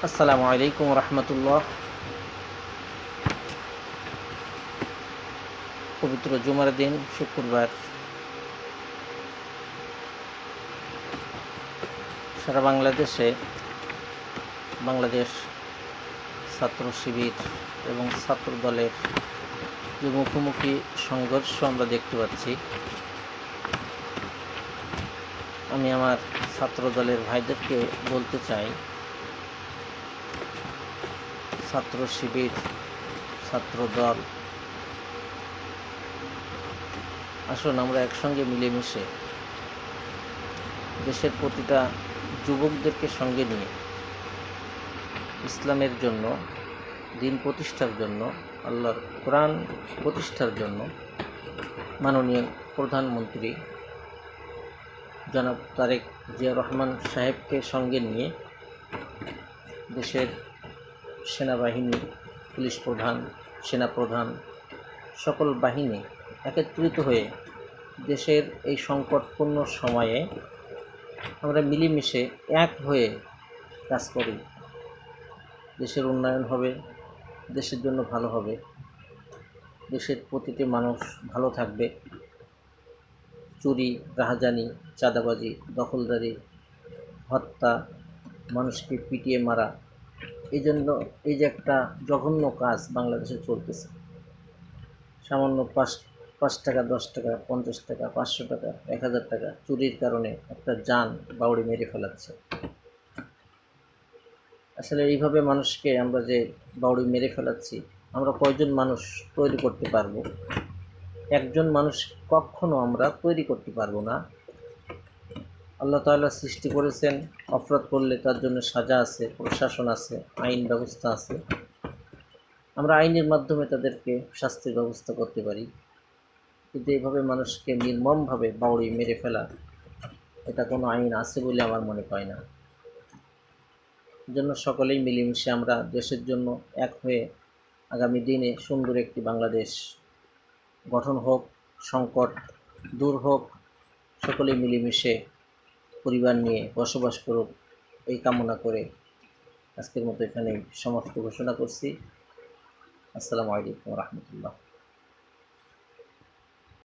আসসালামু আলাইকুম রহমতুল্লাহ। পবিত্র জুমার দিন শুক্রবার সারা বাংলাদেশে বাংলাদেশ ছাত্র শিবির এবং ছাত্র দলের যে মুখোমুখি সংঘর্ষ আমরা দেখতে পাচ্ছি, আমি আমার ছাত্র দলের ভাইদেরকে বলতে চাই, ছাত্র শিবির ছাত্র দল আসুন আমরা একসঙ্গে মিলেমিশে দেশের প্রতিটা যুবকদেরকে সঙ্গে নিয়ে ইসলামের জন্য, দিন প্রতিষ্ঠার জন্য, আল্লাহর কোরআন প্রতিষ্ঠার জন্য মাননীয় প্রধানমন্ত্রী জনাব তারেক জিয়া রহমান সাহেবকে সঙ্গে নিয়ে দেশের সেনাবাহিনী, পুলিশ প্রধান, সেনাপ্রধান সকল বাহিনী একত্রিত হয়ে দেশের এই সংকটপূর্ণ সময়ে আমরা মিলেমিশে এক হয়ে কাজ করি। দেশের উন্নয়ন হবে, দেশের জন্য ভালো হবে, দেশের প্রতিটি মানুষ ভালো থাকবে। চুরি, রাহাজানি, চাঁদাবাজি, দখলদারি, হত্যা, মানুষকে পিটিয়ে মারা, এই যে একটা জঘন্য কাজ বাংলাদেশে চলতেছে, সামান্য পাঁচ টাকা, 10 টাকা, 50 টাকা, 500 টাকা, 1000 টাকা চুরির কারণে একটা জান বাউড়ি মেরে ফেলাচ্ছে। আসলে এইভাবে মানুষকে আমরা যে বাউড়ি মেরে ফেলাচ্ছি, আমরা কয়জন মানুষ তৈরি করতে পারবো? একজন মানুষ কখনো আমরা তৈরি করতে পারবো না। আল্লাহ তাআলা সৃষ্টি করেছেন, অপরাধ করলে তার জন্য সাজা আছে, প্রশাসন আছে, আইন ব্যবস্থা আছে। আমরা আইনের মাধ্যমে তাদেরকে শাস্তির ব্যবস্থা করতে পারি, কিন্তু এইভাবে মানুষকে নির্মমভাবে বাউড়ি মেরে ফেলা, এটা কোনো আইন আছে বলে আমার মনে হয় না। জন্য সকলেই মিলেমিশে আমরা দেশের জন্য এক হয়ে আগামী দিনে সুন্দর একটি বাংলাদেশ গঠন হোক, সংকট দূর হোক, সকলেই মিলেমিশে পরিবার নিয়ে বসবাস করুক, এই কামনা করে আজকের মতো এখানেই সমাপ্ত ঘোষণা করছি। আসসালামু আলাইকুম রহমতুল্লাহ।